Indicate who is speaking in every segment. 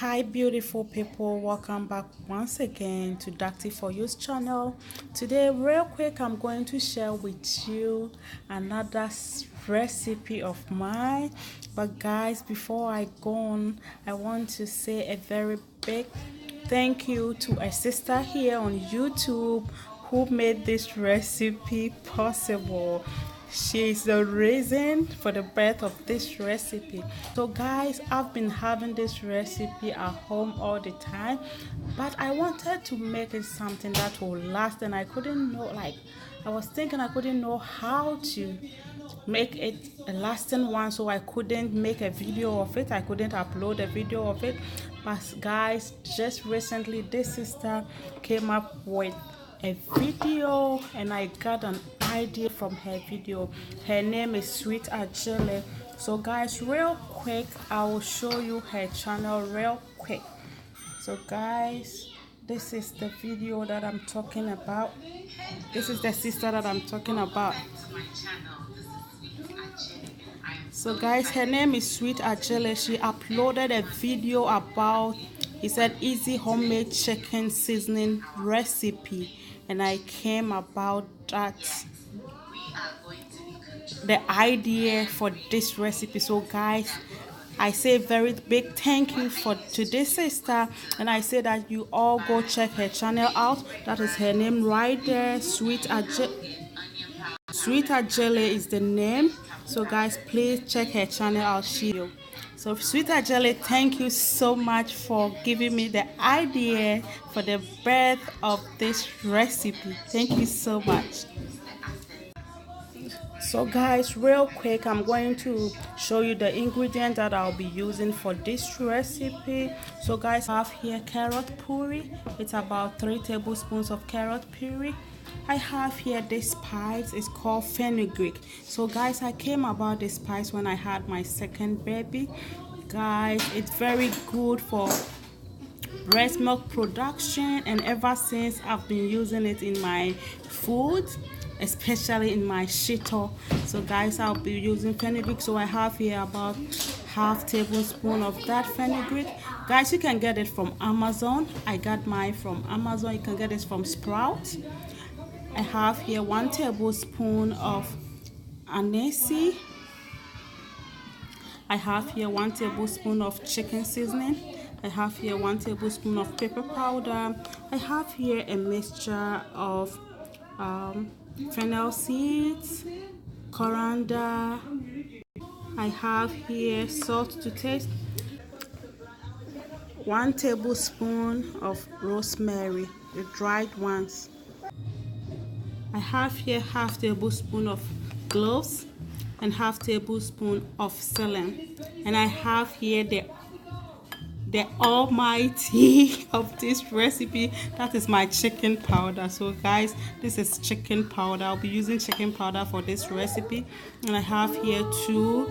Speaker 1: Hi beautiful people, welcome back once again to Dacty for You's channel. Today real quick I'm going to share with you another recipe of mine. But guys, before I go on, I want to say a very big thank you to a sister here on YouTube who made this recipe possible. She is the reason for the birth of this recipe. So guys, I've been having this recipe at home all the time, but I wanted to make it something that will last, and I couldn't know, I was thinking I couldn't know how to make it a lasting one, so I couldn't make a video of it. I couldn't upload a video of it. But guys, just recently this sister came up with a video and I got an idea from her video. Her name is Sweet Ajele. So guys, real quick I will show you her channel real quick. So guys, this is the video that I'm talking about. This is the sister that I'm talking about. So guys, her name is Sweet Ajele. She uploaded a video about, he said, easy homemade chicken seasoning recipe, and I came about that, the idea for this recipe. So guys, I say very big thank you to this sister, and I say that you all go check her channel out. That is her name right there, Sweet Ajele. Sweet Ajele is the name. So guys, please check her channel out. So Sweet Ajele, thank you so much for giving me the idea for the birth of this recipe. Thank you so much. So guys, real quick I'm going to show you the ingredient that I'll be using for this recipe. So guys, I have here carrot puree. It's about 3 tablespoons of carrot puree. I have here this spice, it's called fenugreek. So guys, I came about this spice when I had my second baby. Guys, it's very good for breast milk production, and ever since I've been using it in my food, especially in my shito. So guys, I'll be using fenugreek. So I have here about half tablespoon of that fenugreek. Guys, you can get it from Amazon. I got mine from Amazon. You can get it from Sprout. I have here 1 tablespoon of anise. I have here 1 tablespoon of chicken seasoning. I have here 1 tablespoon of pepper powder. I have here a mixture of fennel seeds, coriander. I have here salt to taste, 1 tablespoon of rosemary, the dried ones. I have here half tablespoon of cloves and half tablespoon of celery, and I have here the almighty of this recipe, that is my chicken powder. So guys, this is chicken powder. I'll be using chicken powder for this recipe. And I have here 2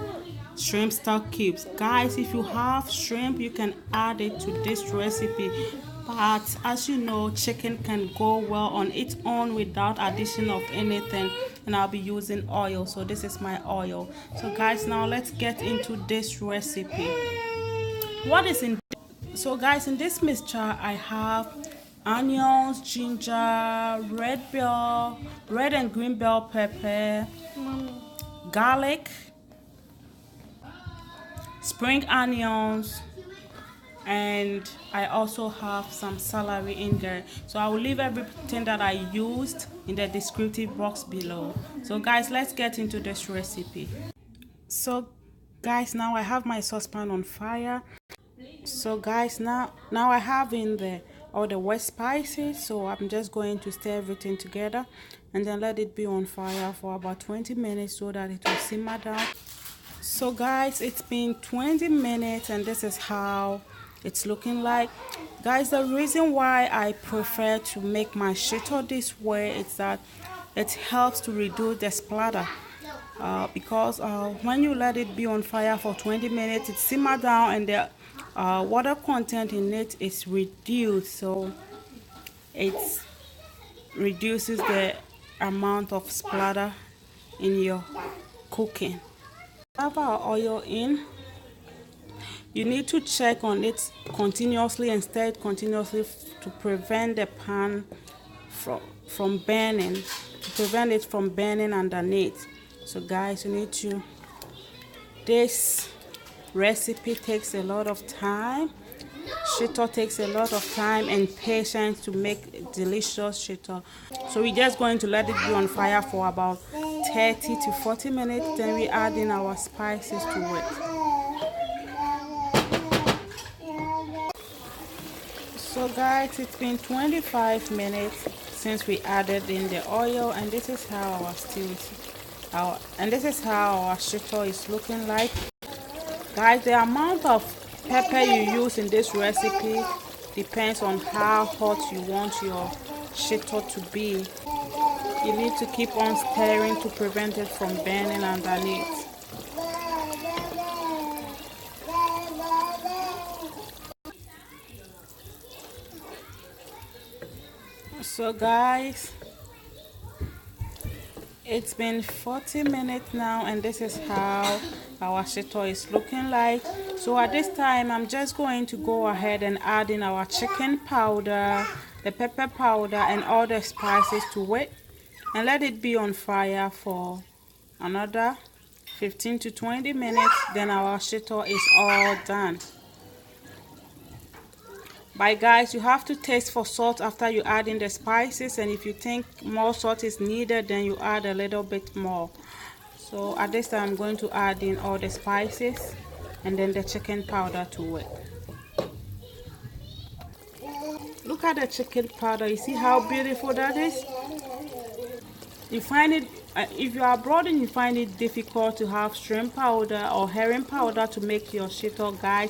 Speaker 1: shrimp stock cubes. Guys, if you have shrimp, you can add it to this recipe, but as you know, chicken can go well on its own without addition of anything. And I'll be using oil, so this is my oil. So guys, now let's get into this recipe. What is in So guys, in this mixture I have onions, ginger, red and green bell pepper, garlic, spring onions, and I also have some celery in there. So I will leave everything that I used in the descriptive box below. So guys, let's get into this recipe. So guys, now I have my saucepan on fire. So guys, now I have in there all the wet spices, so I'm just going to stir everything together and then let it be on fire for about 20 minutes so that it will simmer down. So guys, it's been 20 minutes and this is how it's looking like. Guys, the reason why I prefer to make my shito this way is that it helps to reduce the splatter. Because when you let it be on fire for 20 minutes, it simmer down and the water content in it is reduced, so it reduces the amount of splatter in your cooking. Have our oil in. You need to check on it continuously and stir it continuously to prevent the pan from burning, to prevent it from burning underneath. So guys, you need to, this recipe takes a lot of time. Shito takes a lot of time and patience to make delicious shito. So we're just going to let it be on fire for about 30 to 40 minutes. Then we add in our spices to it. So guys, it's been 25 minutes since we added in the oil, and this is how our stew is, this is how our shito is looking like. Guys, the amount of pepper you use in this recipe depends on how hot you want your shito to be. You need to keep on stirring to prevent it from burning underneath. So guys, it's been 40 minutes now, and this is how our shito is looking like. So at this time, I'm just going to go ahead and add in our chicken powder, the pepper powder, and all the spices to it, and let it be on fire for another 15 to 20 minutes. Then our shito is all done. But guys, you have to taste for salt after you add in the spices, and if you think more salt is needed, then you add a little bit more. So at this time, I'm going to add in all the spices and then the chicken powder to it. Look at the chicken powder. You see how beautiful that is? You find it, if you are abroad and you find it difficult to have shrimp powder or herring powder to make your shito, guys,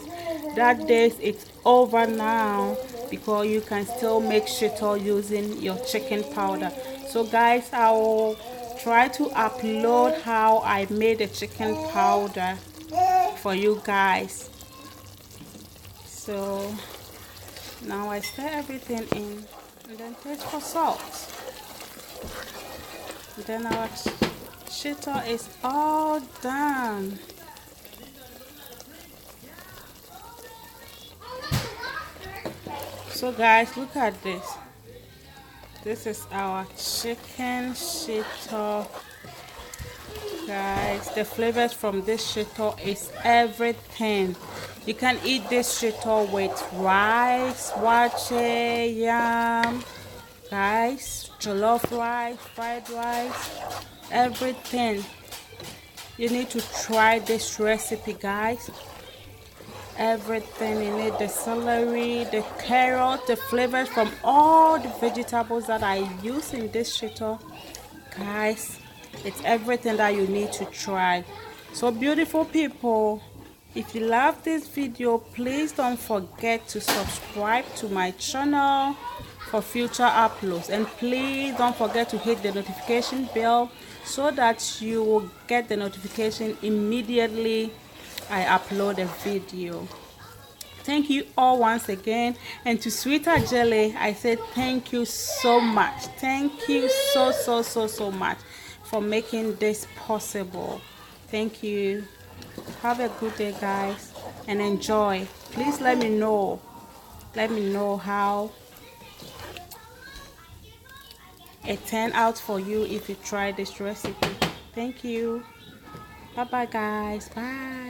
Speaker 1: that days it's over now, because you can still make shito using your chicken powder. So guys, I will try to upload how I made the chicken powder for you guys. So now I stir everything in and then taste for salt. Then our shito is all done. So guys, look at this. This is our chicken shito. Guys, the flavors from this shito is everything. You can eat this shito with rice, wache, yam, guys, jollof rice, fried rice, everything. You need to try this recipe, guys. Everything in it, the celery, the carrot, the flavors from all the vegetables that I use in this shito, guys, it's everything that you need to try. So beautiful people, if you love this video, please don't forget to subscribe to my channel for future uploads, and please don't forget to hit the notification bell so that you will get the notification immediately I upload a video. Thank you all once again, and to Sweeter Jelly, I said thank you so much. Thank you so much for making this possible. Thank you. Have a good day, guys, and enjoy. Please let me know how it turned out for you if you try this recipe. Thank you. Bye bye, guys. Bye.